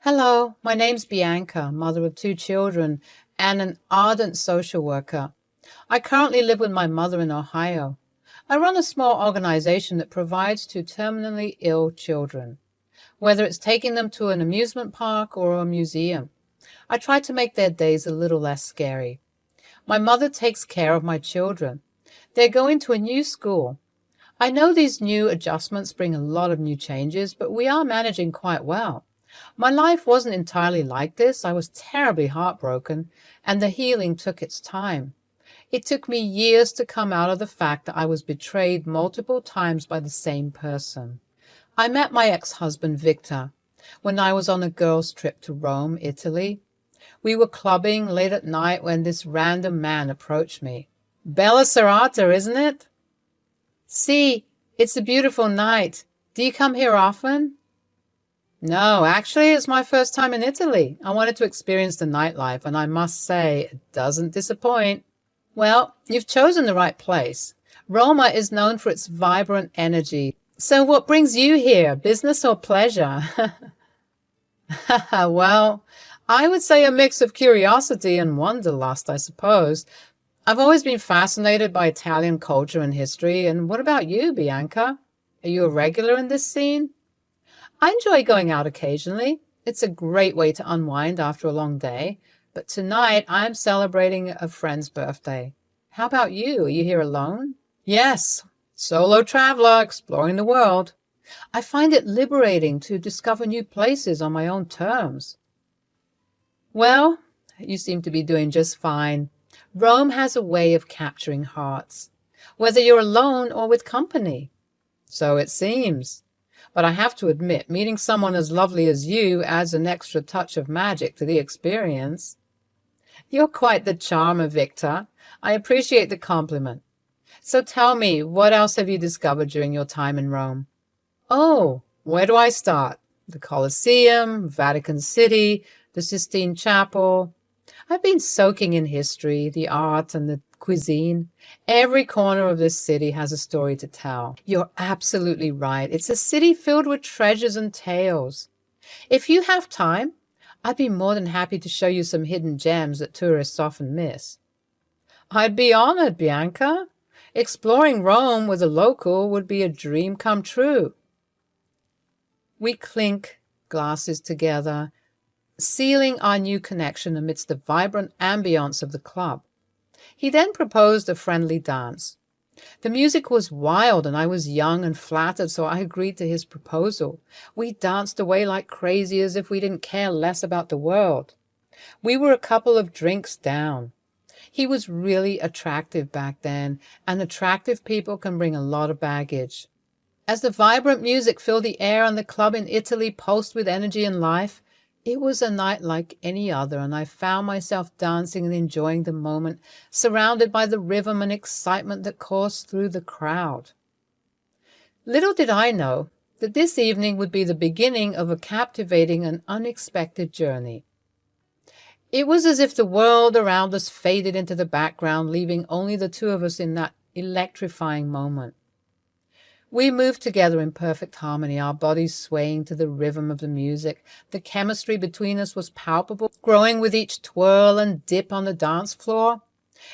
Hello, my name's Bianca, mother of two children and an ardent social worker. I currently live with my mother in Ohio. I run a small organization that provides to terminally ill children, whether it's taking them to an amusement park or a museum. I try to make their days a little less scary. My mother takes care of my children. They're going to a new school. I know these new adjustments bring a lot of new changes, but we are managing quite well. My life wasn't entirely like this. I was terribly heartbroken, and the healing took its time. It took me years to come out of the fact that I was betrayed multiple times by the same person. I met my ex-husband, Victor, when I was on a girls' trip to Rome, Italy. We were clubbing late at night when this random man approached me. Bella Serrata, isn't it? See, it's a beautiful night. Do you come here often? No, actually, it's my first time in Italy. I wanted to experience the nightlife, and I must say, it doesn't disappoint. Well, you've chosen the right place. Roma is known for its vibrant energy. So what brings you here, business or pleasure? Well, I would say a mix of curiosity and wanderlust, I suppose. I've always been fascinated by Italian culture and history. And what about you, Bianca? Are you a regular in this scene? I enjoy going out occasionally. It's a great way to unwind after a long day. But tonight I'm celebrating a friend's birthday. How about you? Are you here alone? Yes, solo traveler exploring the world. I find it liberating to discover new places on my own terms. Well, you seem to be doing just fine. Rome has a way of capturing hearts, whether you're alone or with company. So it seems. But I have to admit, meeting someone as lovely as you adds an extra touch of magic to the experience. You're quite the charmer, Victor. I appreciate the compliment. So tell me, what else have you discovered during your time in Rome? Oh, where do I start? The Colosseum, Vatican City, the Sistine Chapel. I've been soaking in history, the art, and the cuisine. Every corner of this city has a story to tell. You're absolutely right. It's a city filled with treasures and tales. If you have time, I'd be more than happy to show you some hidden gems that tourists often miss. I'd be honored, Bianca. Exploring Rome with a local would be a dream come true. We clink glasses together, sealing our new connection amidst the vibrant ambience of the club. He then proposed a friendly dance. The music was wild and I was young and flattered, so I agreed to his proposal. We danced away like crazy as if we didn't care less about the world. We were a couple of drinks down. He was really attractive back then, and attractive people can bring a lot of baggage. As the vibrant music filled the air and the club in Italy pulsed with energy and life, it was a night like any other, and I found myself dancing and enjoying the moment, surrounded by the rhythm and excitement that coursed through the crowd. Little did I know that this evening would be the beginning of a captivating and unexpected journey. It was as if the world around us faded into the background, leaving only the two of us in that electrifying moment. We moved together in perfect harmony, our bodies swaying to the rhythm of the music. The chemistry between us was palpable, growing with each twirl and dip on the dance floor.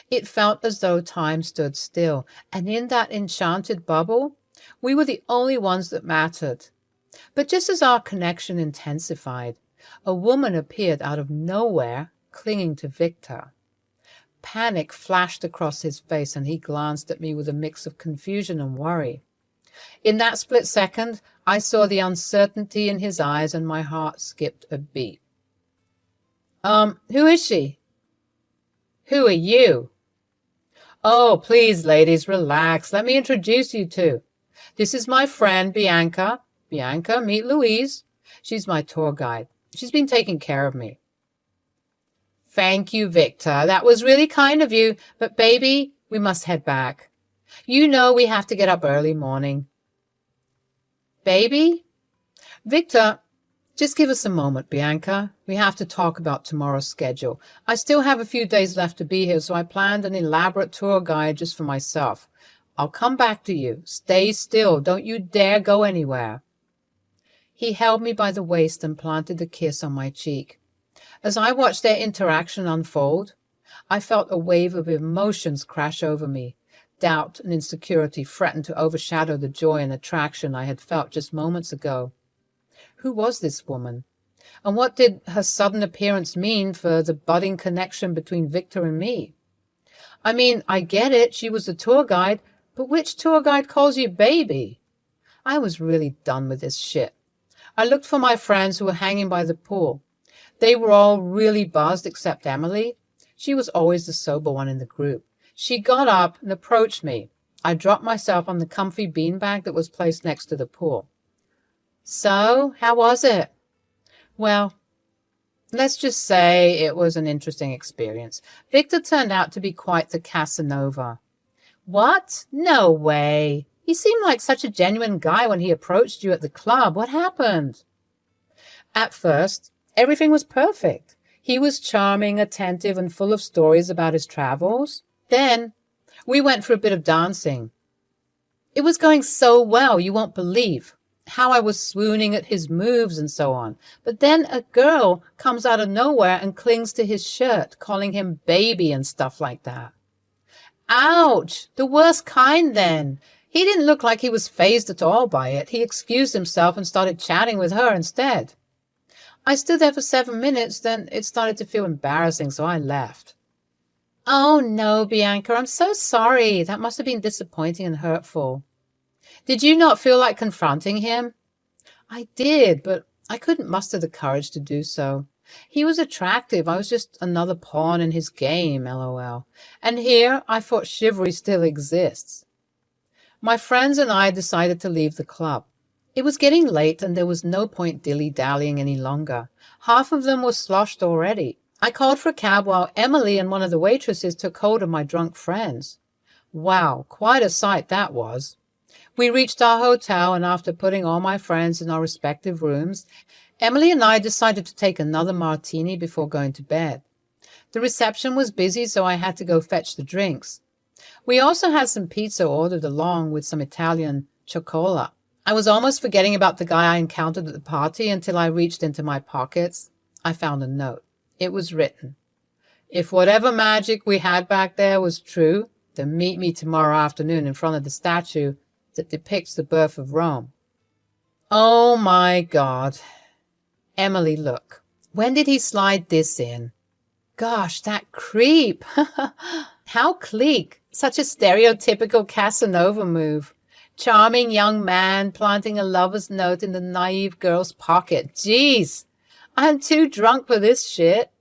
It felt as though time stood still, and in that enchanted bubble, we were the only ones that mattered. But just as our connection intensified, a woman appeared out of nowhere, clinging to Victor. Panic flashed across his face, and he glanced at me with a mix of confusion and worry. In that split second, I saw the uncertainty in his eyes and my heart skipped a beat. Who is she? Who are you? Oh, please, ladies, relax. Let me introduce you to. This is my friend, Bianca. Bianca, meet Louise. She's my tour guide. She's been taking care of me. Thank you, Victor. That was really kind of you. But, baby, we must head back. You know we have to get up early morning. Baby? Victor, just give us a moment, Bianca. We have to talk about tomorrow's schedule. I still have a few days left to be here, so I planned an elaborate tour guide just for myself. I'll come back to you. Stay still. Don't you dare go anywhere. He held me by the waist and planted a kiss on my cheek. As I watched their interaction unfold, I felt a wave of emotions crash over me. Doubt and insecurity threatened to overshadow the joy and attraction I had felt just moments ago. Who was this woman? And what did her sudden appearance mean for the budding connection between Victor and me? I mean, I get it, she was the tour guide, but which tour guide calls you baby? I was really done with this shit. I looked for my friends who were hanging by the pool. They were all really buzzed except Emily. She was always the sober one in the group. She got up and approached me. I dropped myself on the comfy beanbag that was placed next to the pool. So, how was it? Well, let's just say it was an interesting experience. Victor turned out to be quite the Casanova. What? No way. He seemed like such a genuine guy when he approached you at the club. What happened? At first, everything was perfect. He was charming, attentive, and full of stories about his travels. Then, we went for a bit of dancing. It was going so well, you won't believe how I was swooning at his moves and so on. But then a girl comes out of nowhere and clings to his shirt, calling him baby and stuff like that. Ouch! The worst kind then. He didn't look like he was fazed at all by it. He excused himself and started chatting with her instead. I stood there for 7 minutes, then it started to feel embarrassing, so I left. Oh no, Bianca, I'm so sorry. That must have been disappointing and hurtful. Did you not feel like confronting him? I did, but I couldn't muster the courage to do so. He was attractive. I was just another pawn in his game, LOL. And here I thought chivalry still exists. My friends and I decided to leave the club. It was getting late and there was no point dilly-dallying any longer. Half of them were sloshed already. I called for a cab while Emily and one of the waitresses took hold of my drunk friends. Wow, quite a sight that was. We reached our hotel, and after putting all my friends in our respective rooms, Emily and I decided to take another martini before going to bed. The reception was busy, so I had to go fetch the drinks. We also had some pizza ordered along with some Italian cioccola. I was almost forgetting about the guy I encountered at the party until I reached into my pockets. I found a note. It was written, "If whatever magic we had back there was true, then meet me tomorrow afternoon in front of the statue that depicts the birth of Rome." Oh my God. Emily, look. When did he slide this in? Gosh, that creep. How clique. Such a stereotypical Casanova move. Charming young man planting a lover's note in the naive girl's pocket. Jeez, I'm too drunk for this shit.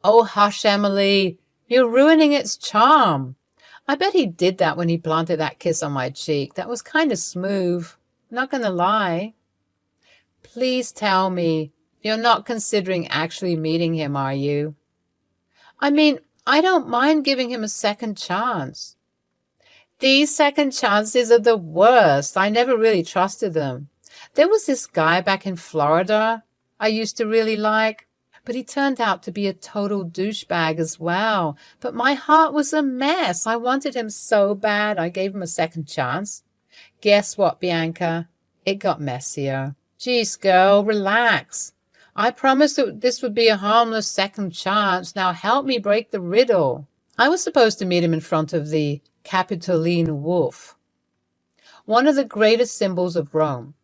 Oh, hush, Emily. You're ruining its charm. I bet he did that when he planted that kiss on my cheek. That was kind of smooth. Not gonna lie. Please tell me you're not considering actually meeting him, are you? I mean, I don't mind giving him a second chance. These second chances are the worst. I never really trusted them. There was this guy back in Florida I used to really like, but he turned out to be a total douchebag as well. But my heart was a mess. I wanted him so bad, I gave him a second chance. Guess what, Bianca? It got messier. Jeez, girl, relax. I promised that this would be a harmless second chance. Now help me break the riddle. I was supposed to meet him in front of the Capitoline Wolf, one of the greatest symbols of Rome.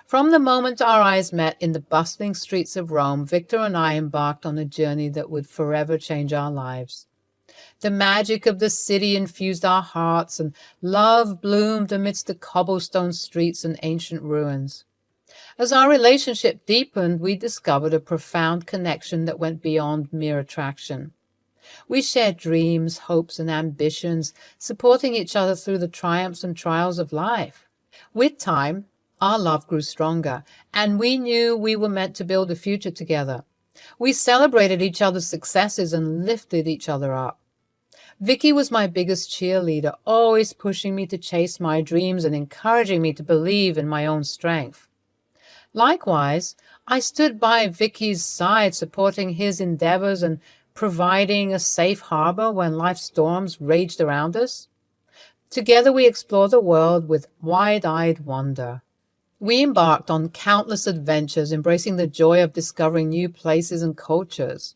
From the moment our eyes met in the bustling streets of Rome, Victor and I embarked on a journey that would forever change our lives. The magic of the city infused our hearts, and love bloomed amidst the cobblestone streets and ancient ruins. As our relationship deepened, we discovered a profound connection that went beyond mere attraction. We shared dreams, hopes, and ambitions, supporting each other through the triumphs and trials of life. With time, our love grew stronger, and we knew we were meant to build a future together. We celebrated each other's successes and lifted each other up. Vicky was my biggest cheerleader, always pushing me to chase my dreams and encouraging me to believe in my own strength. Likewise, I stood by Vicky's side, supporting his endeavors and providing a safe harbor when life's storms raged around us. Together we explored the world with wide-eyed wonder. We embarked on countless adventures, embracing the joy of discovering new places and cultures.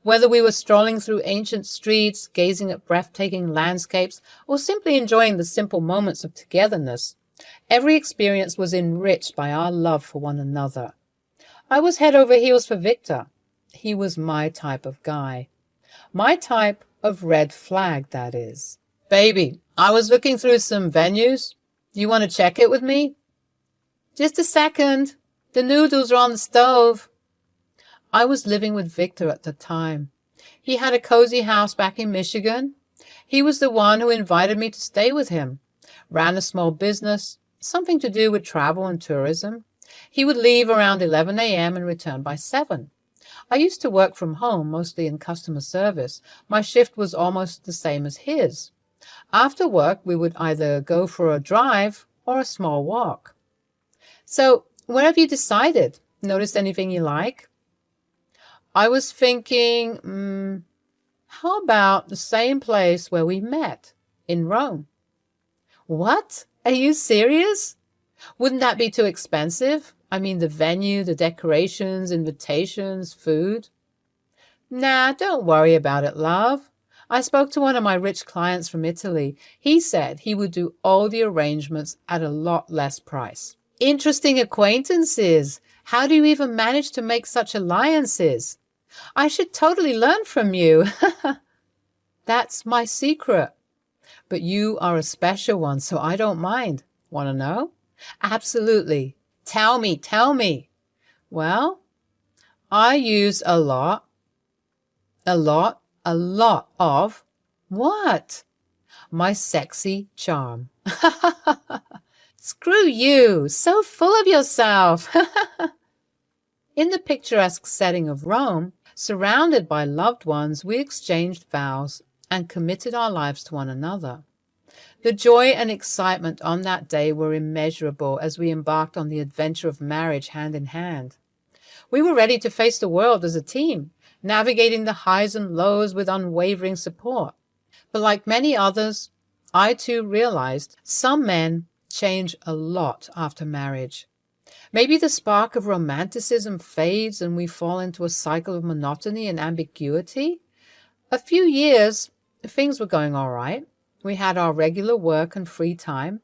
Whether we were strolling through ancient streets, gazing at breathtaking landscapes, or simply enjoying the simple moments of togetherness, every experience was enriched by our love for one another. I was head over heels for Victor. He was my type of guy. My type of red flag, that is. Baby, I was looking through some venues. Do you want to check it with me? Just a second. The noodles are on the stove. I was living with Victor at the time. He had a cozy house back in Michigan. He was the one who invited me to stay with him. Ran a small business, something to do with travel and tourism. He would leave around 11 a.m. and return by 7. I used to work from home, mostly in customer service. My shift was almost the same as his. After work, we would either go for a drive or a small walk. So, what have you decided? Noticed anything you like? I was thinking, how about the same place where we met, in Rome? What? Are you serious? Wouldn't that be too expensive? I mean, the venue, the decorations, invitations, food. Nah, don't worry about it, love. I spoke to one of my rich clients from Italy. He said he would do all the arrangements at a lot less price. Interesting acquaintances. How do you even manage to make such alliances? I should totally learn from you. That's my secret. But you are a special one, so I don't mind. Want to know? Absolutely. Tell me. Well, I use a lot of what? My sexy charm. Screw you, so full of yourself. In the picturesque setting of Rome, surrounded by loved ones, we exchanged vows and committed our lives to one another. The joy and excitement on that day were immeasurable as we embarked on the adventure of marriage hand in hand. We were ready to face the world as a team, navigating the highs and lows with unwavering support. But like many others, I too realized some men change a lot after marriage. Maybe the spark of romanticism fades and we fall into a cycle of monotony and ambiguity. A few years, things were going all right. We had our regular work and free time.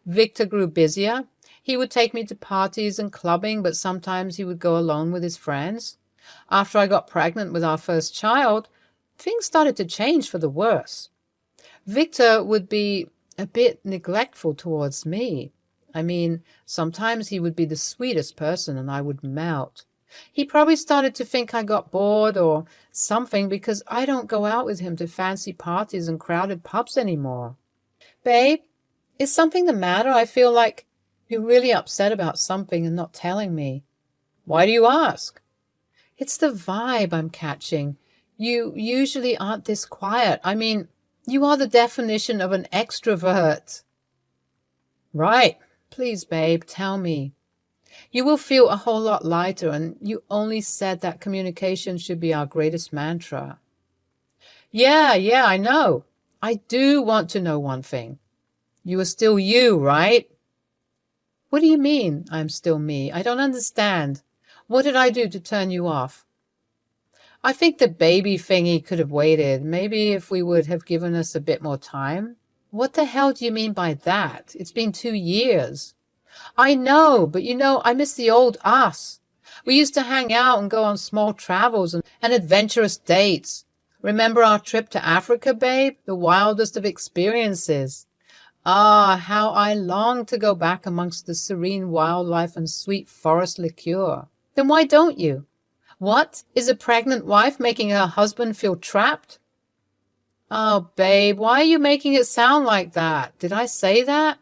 Victor grew busier. He would take me to parties and clubbing, but sometimes he would go alone with his friends. After I got pregnant with our first child, things started to change for the worse. Victor would be a bit neglectful towards me. I mean, sometimes he would be the sweetest person and I would melt. He probably started to think I got bored or something because I don't go out with him to fancy parties and crowded pubs anymore. Babe, is something the matter? I feel like you're really upset about something and not telling me. Why do you ask? It's the vibe I'm catching. You usually aren't this quiet. I mean, you are the definition of an extrovert. Right. Please, babe, tell me. You will feel a whole lot lighter, and you only said that communication should be our greatest mantra. Yeah, I know. I do want to know one thing. You are still you, right? What do you mean, I'm still me? I don't understand. What did I do to turn you off? I think the baby thingy could have waited. Maybe if we would have given us a bit more time. What the hell do you mean by that? It's been 2 years. I know, but I miss the old us. We used to hang out and go on small travels and adventurous dates. Remember our trip to Africa, babe? The wildest of experiences. Ah, how I long to go back amongst the serene wildlife and sweet forest liqueur. Then why don't you? What? Is a pregnant wife making her husband feel trapped? Oh, babe, why are you making it sound like that? Did I say that?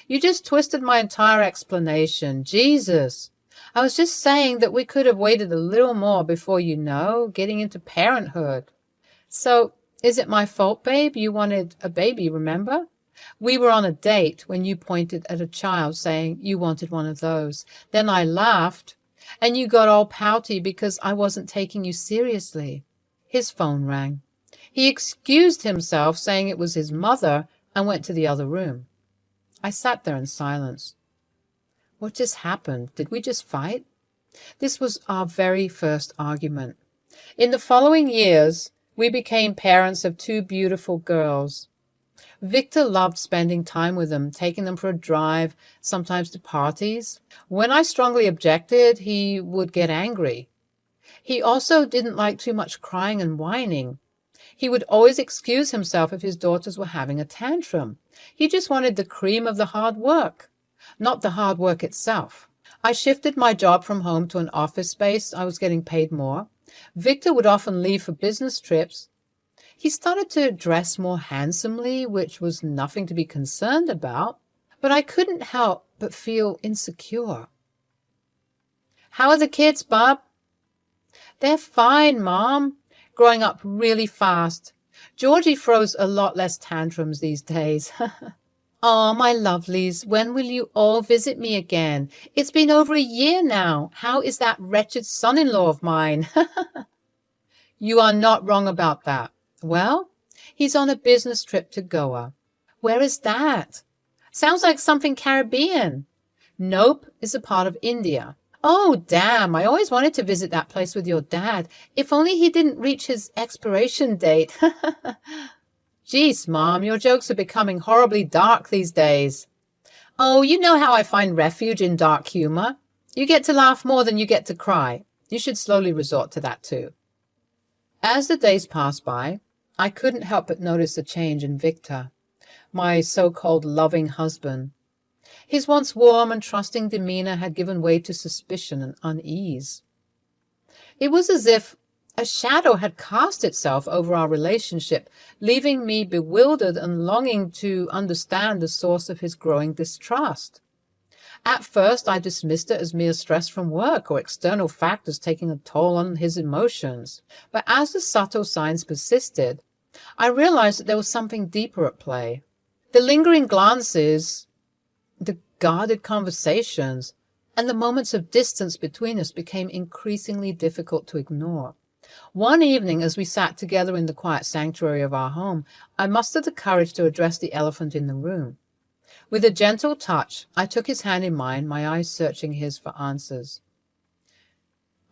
You just twisted my entire explanation. Jesus. I was just saying that we could have waited a little more before, getting into parenthood. So, is it my fault, babe? You wanted a baby, remember? We were on a date when you pointed at a child saying you wanted one of those. Then I laughed, and you got all pouty because I wasn't taking you seriously. His phone rang. He excused himself, saying it was his mother, and went to the other room. I sat there in silence. What just happened? Did we just fight? This was our very first argument. In the following years, we became parents of two beautiful girls. Victor loved spending time with them, taking them for a drive, sometimes to parties. When I strongly objected, he would get angry. He also didn't like too much crying and whining. He would always excuse himself if his daughters were having a tantrum. He just wanted the cream of the hard work, not the hard work itself. I shifted my job from home to an office space. I was getting paid more. Victor would often leave for business trips. He started to dress more handsomely, which was nothing to be concerned about, but I couldn't help but feel insecure. How are the kids, Bob? They're fine, Mom. Growing up really fast. Georgie throws a lot less tantrums these days. Oh, my lovelies, when will you all visit me again? It's been over a year now. How is that wretched son-in-law of mine? You are not wrong about that. Well, he's on a business trip to Goa. Where is that? Sounds like something Caribbean. Nope, it's a part of India. Oh, damn, I always wanted to visit that place with your dad. If only he didn't reach his expiration date. Geez, Mom, your jokes are becoming horribly dark these days. Oh, you know how I find refuge in dark humor. You get to laugh more than you get to cry. You should slowly resort to that too. As the days passed by, I couldn't help but notice a change in Victor, my so-called loving husband. His once warm and trusting demeanor had given way to suspicion and unease. It was as if a shadow had cast itself over our relationship, leaving me bewildered and longing to understand the source of his growing distrust. At first, I dismissed it as mere stress from work or external factors taking a toll on his emotions. But as the subtle signs persisted, I realized that there was something deeper at play. The lingering glances, the guarded conversations, and the moments of distance between us became increasingly difficult to ignore. One evening, as we sat together in the quiet sanctuary of our home, I mustered the courage to address the elephant in the room. With a gentle touch, I took his hand in mine, my eyes searching his for answers.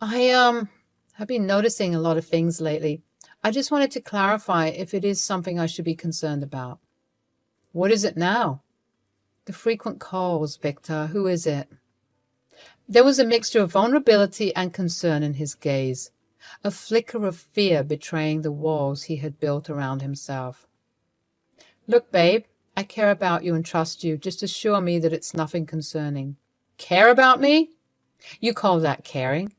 I have been noticing a lot of things lately. I just wanted to clarify if it is something I should be concerned about. What is it now? The frequent calls, Victor. Who is it? There was a mixture of vulnerability and concern in his gaze, a flicker of fear betraying the walls he had built around himself. Look, babe, I care about you and trust you. Just assure me that it's nothing concerning. Care about me? You call that caring?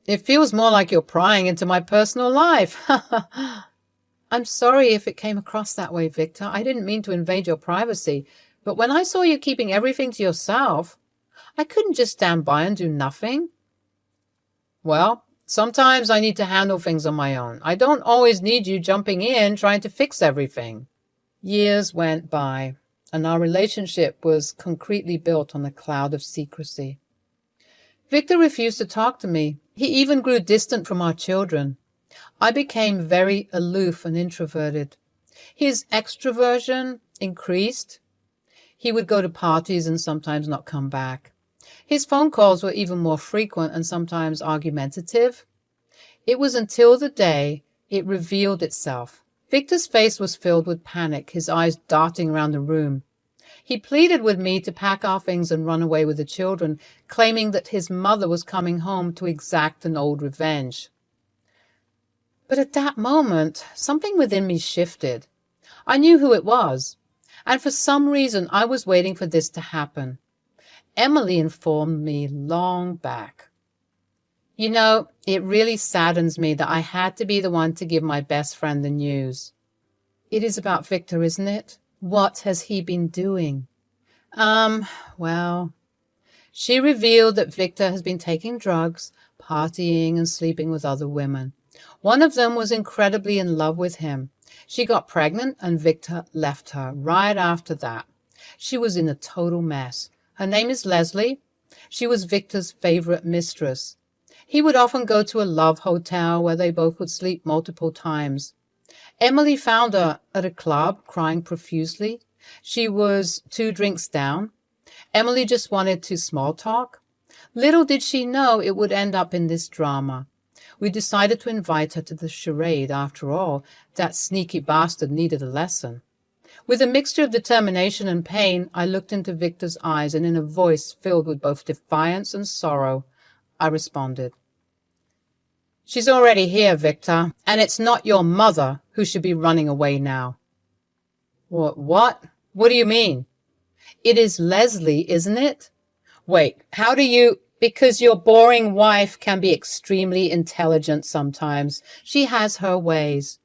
It feels more like you're prying into my personal life. I'm sorry if it came across that way, Victor. I didn't mean to invade your privacy, but when I saw you keeping everything to yourself, I couldn't just stand by and do nothing. Well, sometimes I need to handle things on my own. I don't always need you jumping in trying to fix everything. Years went by, and our relationship was concretely built on a cloud of secrecy. Victor refused to talk to me. He even grew distant from our children. I became very aloof and introverted. His extroversion increased. He would go to parties and sometimes not come back. His phone calls were even more frequent and sometimes argumentative. It was until the day it revealed itself. Victor's face was filled with panic, his eyes darting around the room. He pleaded with me to pack our things and run away with the children, claiming that his mother was coming home to exact an old revenge. But at that moment, something within me shifted. I knew who it was, and for some reason I was waiting for this to happen. Emily informed me long back. You know, it really saddens me that I had to be the one to give my best friend the news. It is about Victor, isn't it? What has he been doing? Well, she revealed that Victor has been taking drugs, partying, and sleeping with other women. One of them was incredibly in love with him. She got pregnant and Victor left her right after that. She was in a total mess. Her name is Leslie. She was Victor's favorite mistress. He would often go to a love hotel where they both would sleep multiple times. Emily found her at a club, crying profusely. She was 2 drinks down. Emily just wanted to small talk. Little did she know it would end up in this drama. We decided to invite her to the charade. After all, that sneaky bastard needed a lesson. With a mixture of determination and pain, I looked into Victor's eyes, and in a voice filled with both defiance and sorrow, I responded, "She's already here, Victor, and it's not your mother who should be running away now." What? What do you mean? It is Leslie, isn't it? Wait, how do you... Because your boring wife can be extremely intelligent sometimes. She has her ways.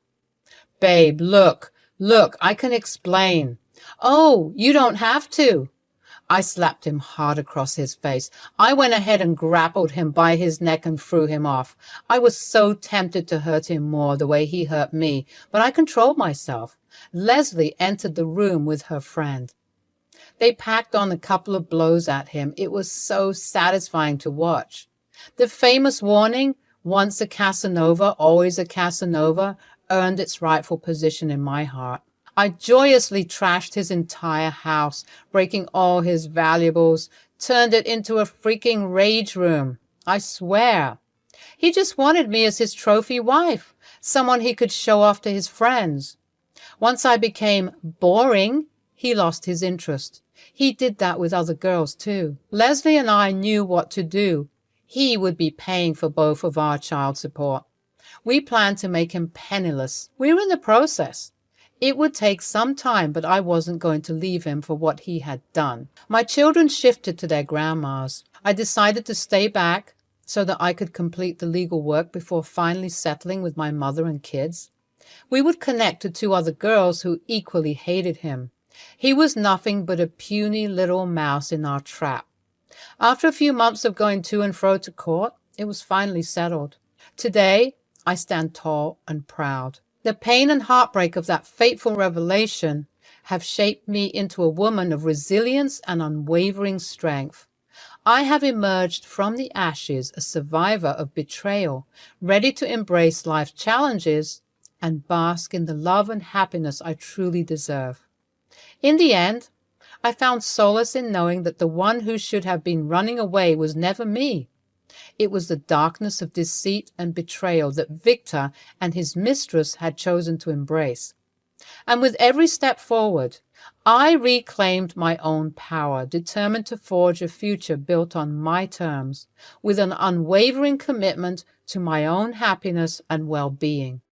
Babe, look, I can explain. Oh, you don't have to. I slapped him hard across his face. I went ahead and grappled him by his neck and threw him off. I was so tempted to hurt him more the way he hurt me, but I controlled myself. Leslie entered the room with her friend. They packed on a couple of blows at him. It was so satisfying to watch. The famous warning, "Once a Casanova, always a Casanova," earned its rightful position in my heart. I joyously trashed his entire house, breaking all his valuables, turned it into a freaking rage room. I swear. He just wanted me as his trophy wife, someone he could show off to his friends. Once I became boring, he lost his interest. He did that with other girls too. Leslie and I knew what to do. He would be paying for both of our child support. We planned to make him penniless. We were in the process. It would take some time, but I wasn't going to leave him for what he had done. My children shifted to their grandmas. I decided to stay back so that I could complete the legal work before finally settling with my mother and kids. We would connect to 2 other girls who equally hated him. He was nothing but a puny little mouse in our trap. After a few months of going to and fro to court, it was finally settled. Today, I stand tall and proud. The pain and heartbreak of that fateful revelation have shaped me into a woman of resilience and unwavering strength. I have emerged from the ashes a survivor of betrayal, ready to embrace life's challenges and bask in the love and happiness I truly deserve. In the end, I found solace in knowing that the one who should have been running away was never me. It was the darkness of deceit and betrayal that Victor and his mistress had chosen to embrace. And with every step forward, I reclaimed my own power, determined to forge a future built on my terms, with an unwavering commitment to my own happiness and well-being.